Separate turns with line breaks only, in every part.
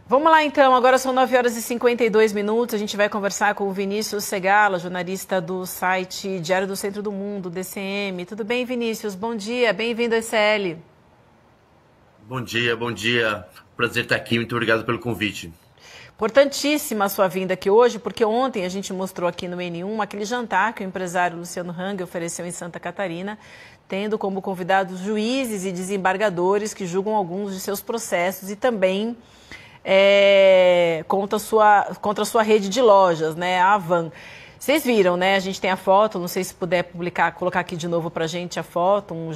Vamos lá então, agora são 9 horas e 52 minutos, a gente vai conversar com o Vinícius Segala, jornalista do site Diário do Centro do Mundo, DCM. Tudo bem, Vinícius? Bom dia, bem-vindo ao ECL.
Bom dia, bom dia. Prazer estar aqui. Muito obrigado pelo convite.
Importantíssima a sua vinda aqui hoje, porque ontem a gente mostrou aqui no N1 aquele jantar que o empresário Luciano Hang ofereceu em Santa Catarina, tendo como convidados juízes e desembargadores que julgam alguns de seus processos e também contra a sua rede de lojas, né, a Avan. Vocês viram, né? A gente tem a foto, não sei se puder publicar, colocar aqui de novo pra gente a foto, um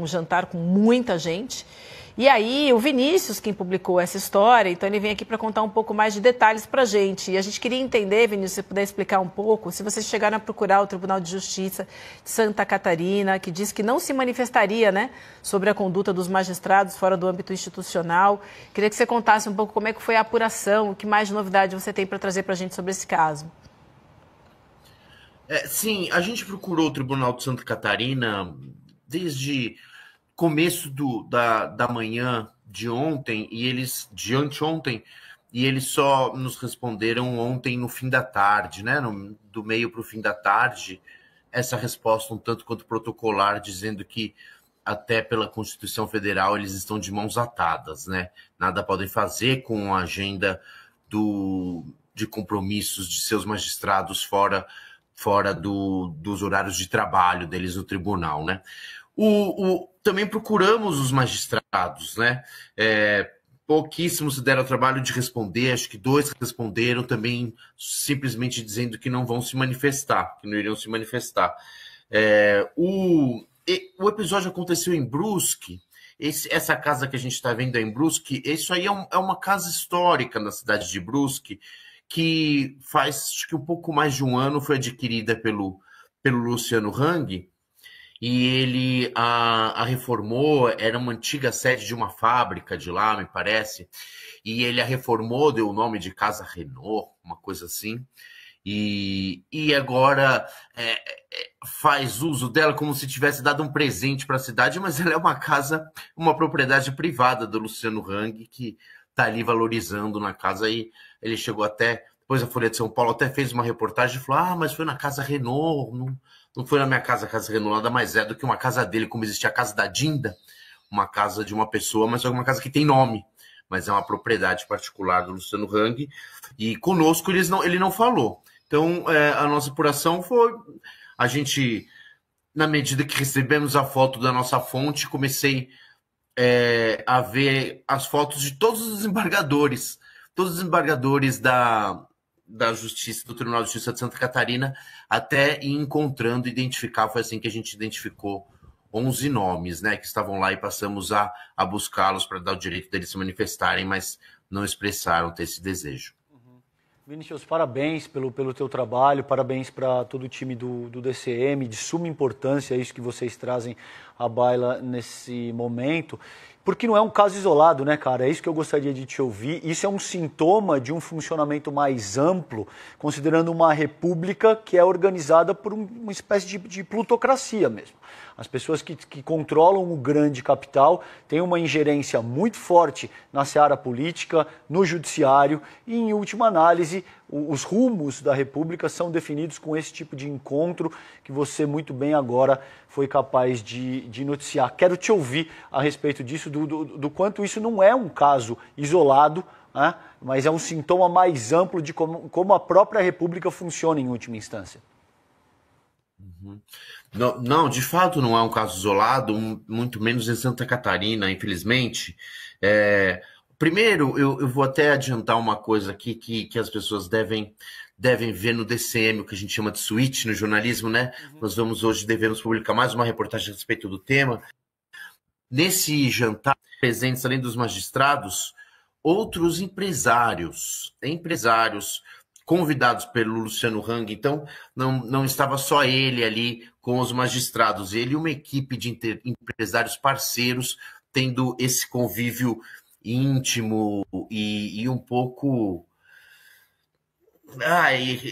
jantar com muita gente. E aí, o Vinícius, quem publicou essa história, então ele vem aqui para contar um pouco mais de detalhes pra gente. E a gente queria entender, Vinícius, se você puder explicar um pouco, se vocês chegaram a procurar o Tribunal de Justiça de Santa Catarina, que diz que não se manifestaria, né, sobre a conduta dos magistrados fora do âmbito institucional. Queria que você contasse um pouco como é que foi a apuração, o que mais de novidade você tem para trazer pra gente sobre esse caso.
Sim, a gente procurou o Tribunal de Santa Catarina desde começo da manhã de ontem e de anteontem, e eles só nos responderam ontem no fim da tarde, né? Do meio para o fim da tarde, essa resposta um tanto quanto protocolar, dizendo que até pela Constituição Federal eles estão de mãos atadas, né? Nada podem fazer com a agenda de compromissos de seus magistrados dos horários de trabalho deles no tribunal, né? Também procuramos os magistrados, né? Pouquíssimos se deram ao trabalho de responder, acho que dois responderam também, simplesmente dizendo que não vão se manifestar, que não iriam se manifestar. O episódio aconteceu em Brusque. Essa casa que a gente está vendo é em Brusque. Isso aí é uma casa histórica na cidade de Brusque, que faz acho que um pouco mais de um ano foi adquirida pelo Luciano Hang, e ele a reformou. Era uma antiga sede de uma fábrica de lá, me parece, e ele a reformou, deu o nome de Casa Renault, uma coisa assim, e agora faz uso dela como se tivesse dado um presente para a cidade, mas ela é uma casa, uma propriedade privada do Luciano Hang, que está ali valorizando na casa. E ele chegou até, depois a Folha de São Paulo até fez uma reportagem e falou: mas foi na Casa Renault, não foi na minha casa, a Casa Renault nada mais é do que uma casa dele, como existia a Casa da Dinda, uma casa de uma pessoa, mas é uma casa que tem nome, mas é uma propriedade particular do Luciano Hang, e conosco ele não falou. Então, a nossa apuração foi, a gente, na medida que recebemos a foto da nossa fonte, comecei a ver as fotos de todos os desembargadores da Justiça, do Tribunal de Justiça de Santa Catarina, até ir encontrando, identificar. Foi assim que a gente identificou 11 nomes, né, que estavam lá, e passamos a buscá-los para dar o direito deles se manifestarem, mas não expressaram ter esse desejo.
Vinícius, parabéns pelo teu trabalho, parabéns para todo o time do DCM, de suma importância isso que vocês trazem à baila nesse momento, porque não é um caso isolado, né, cara? É isso que eu gostaria de te ouvir. Isso é um sintoma de um funcionamento mais amplo, considerando uma república que é organizada por uma espécie de plutocracia mesmo. As pessoas que controlam o grande capital têm uma ingerência muito forte na seara política, no judiciário e, em última análise, os rumos da República são definidos com esse tipo de encontro que você muito bem agora foi capaz de noticiar. Quero te ouvir a respeito disso, do quanto isso não é um caso isolado, né, mas é um sintoma mais amplo de como a própria República funciona em última instância.
Uhum. Não, não, de fato não é um caso isolado, muito menos em Santa Catarina, infelizmente. Primeiro, eu vou até adiantar uma coisa aqui que as pessoas devem ver no DCM, o que a gente chama de suíte no jornalismo, né? Hoje devemos publicar mais uma reportagem a respeito do tema. Nesse jantar, presentes além dos magistrados, outros empresários convidados pelo Luciano Hang. Então, não estava só ele ali com os magistrados, ele e uma equipe de empresários parceiros, tendo esse convívio íntimo e um pouco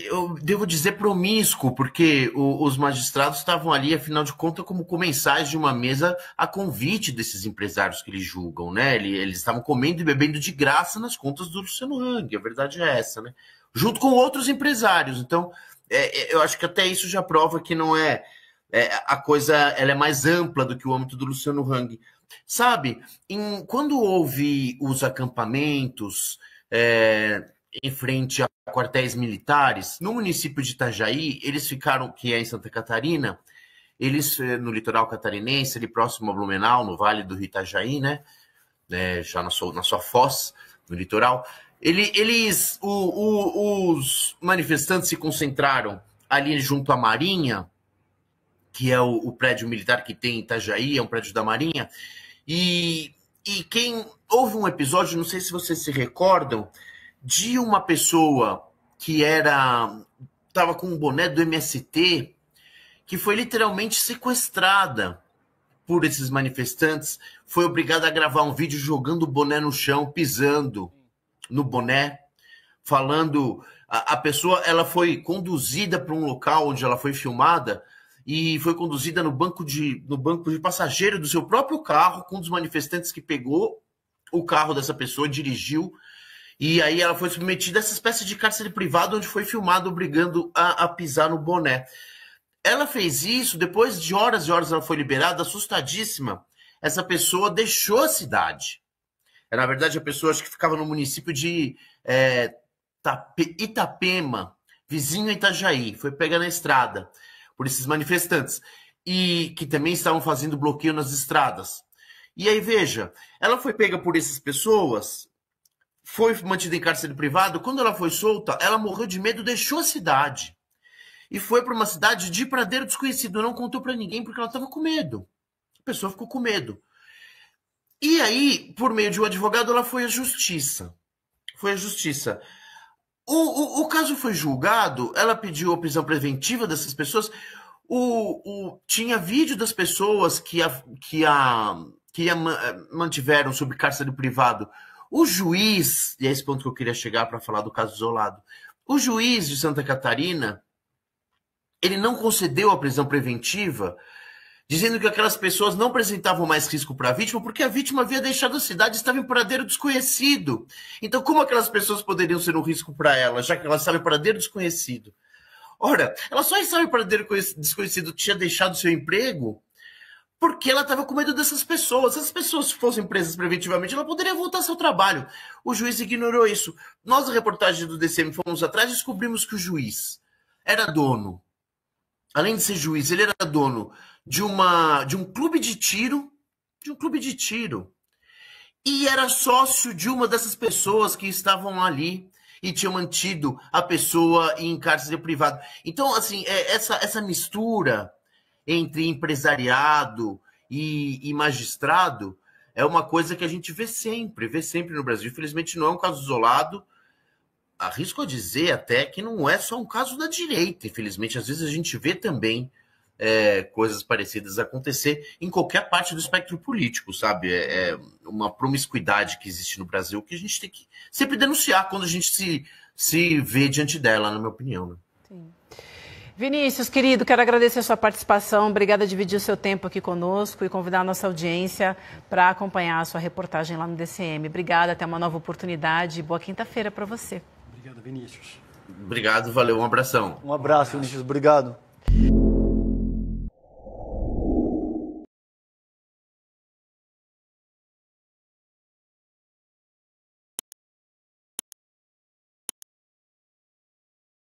Eu devo dizer promíscuo, porque os magistrados estavam ali, afinal de contas, como comensais de uma mesa a convite desses empresários que eles julgam, né? Eles estavam comendo e bebendo de graça nas contas do Luciano Hang, a verdade é essa, né? Junto com outros empresários. Então, eu acho que até isso já prova que não a coisa ela é mais ampla do que o âmbito do Luciano Hang. Sabe, quando houve os acampamentos em frente a quartéis militares, no município de Itajaí, eles ficaram, que é em Santa Catarina, eles no litoral catarinense, ali próximo a Blumenau, no Vale do Rio Itajaí, né? Já na sua foz, no litoral, os manifestantes se concentraram ali junto à Marinha, que é o prédio militar que tem em Itajaí, é um prédio da Marinha, e houve um episódio, não sei se vocês se recordam, de uma pessoa que estava com um boné do MST, que foi literalmente sequestrada por esses manifestantes, foi obrigada a gravar um vídeo jogando o boné no chão, pisando no boné, falando... A pessoa ela foi conduzida para um local onde ela foi filmada e foi conduzida no banco de passageiro do seu próprio carro, com um dos manifestantes que pegou o carro dessa pessoa, dirigiu. E aí ela foi submetida a essa espécie de cárcere privado onde foi filmado obrigando a pisar no boné. Ela fez isso, depois de horas e horas ela foi liberada, assustadíssima. Essa pessoa deixou a cidade. Na verdade, a pessoa acho que ficava no município de Itapema, vizinho a Itajaí. Foi pega na estrada por esses manifestantes. E que também estavam fazendo bloqueio nas estradas. E aí, veja, ela foi pega por essas pessoas... Foi mantida em cárcere privado. Quando ela foi solta, ela morreu de medo, deixou a cidade. E foi para uma cidade de paradeiro desconhecido. Não contou para ninguém porque ela estava com medo. A pessoa ficou com medo. E aí, por meio de um advogado, ela foi à justiça. Foi à justiça. O caso foi julgado, ela pediu a prisão preventiva dessas pessoas. Tinha vídeo das pessoas que mantiveram sob cárcere privado. O juiz, e é esse ponto que eu queria chegar para falar do caso isolado, o juiz de Santa Catarina, ele não concedeu a prisão preventiva, dizendo que aquelas pessoas não apresentavam mais risco para a vítima, porque a vítima havia deixado a cidade e estava em paradeiro desconhecido. Então, como aquelas pessoas poderiam ser um risco para ela, já que ela estava em paradeiro desconhecido? Ora, ela só estava em paradeiro desconhecido, tinha deixado seu emprego, porque ela estava com medo dessas pessoas. Se as pessoas fossem presas preventivamente, ela poderia voltar ao seu trabalho. O juiz ignorou isso. Nós, na reportagem do DCM, fomos atrás e descobrimos que o juiz era dono, além de ser juiz, ele era dono de um clube de tiro, e era sócio de uma dessas pessoas que estavam ali e tinham mantido a pessoa em cárcere privado. Então, assim, essa mistura entre empresariado e magistrado é uma coisa que a gente vê sempre no Brasil. Infelizmente não é um caso isolado. Arrisco a dizer até que não é só um caso da direita. Infelizmente, às vezes a gente vê também coisas parecidas acontecer em qualquer parte do espectro político, sabe? É uma promiscuidade que existe no Brasil que a gente tem que sempre denunciar quando a gente se vê diante dela, na minha opinião. Né?
Sim. Vinícius, querido, quero agradecer a sua participação. Obrigada por dividir o seu tempo aqui conosco e convidar a nossa audiência para acompanhar a sua reportagem lá no DCM. Obrigada, até uma nova oportunidade. Boa quinta-feira para você.
Obrigado, Vinícius.
Obrigado, valeu, um abração.
Um abraço, Vinícius, obrigado.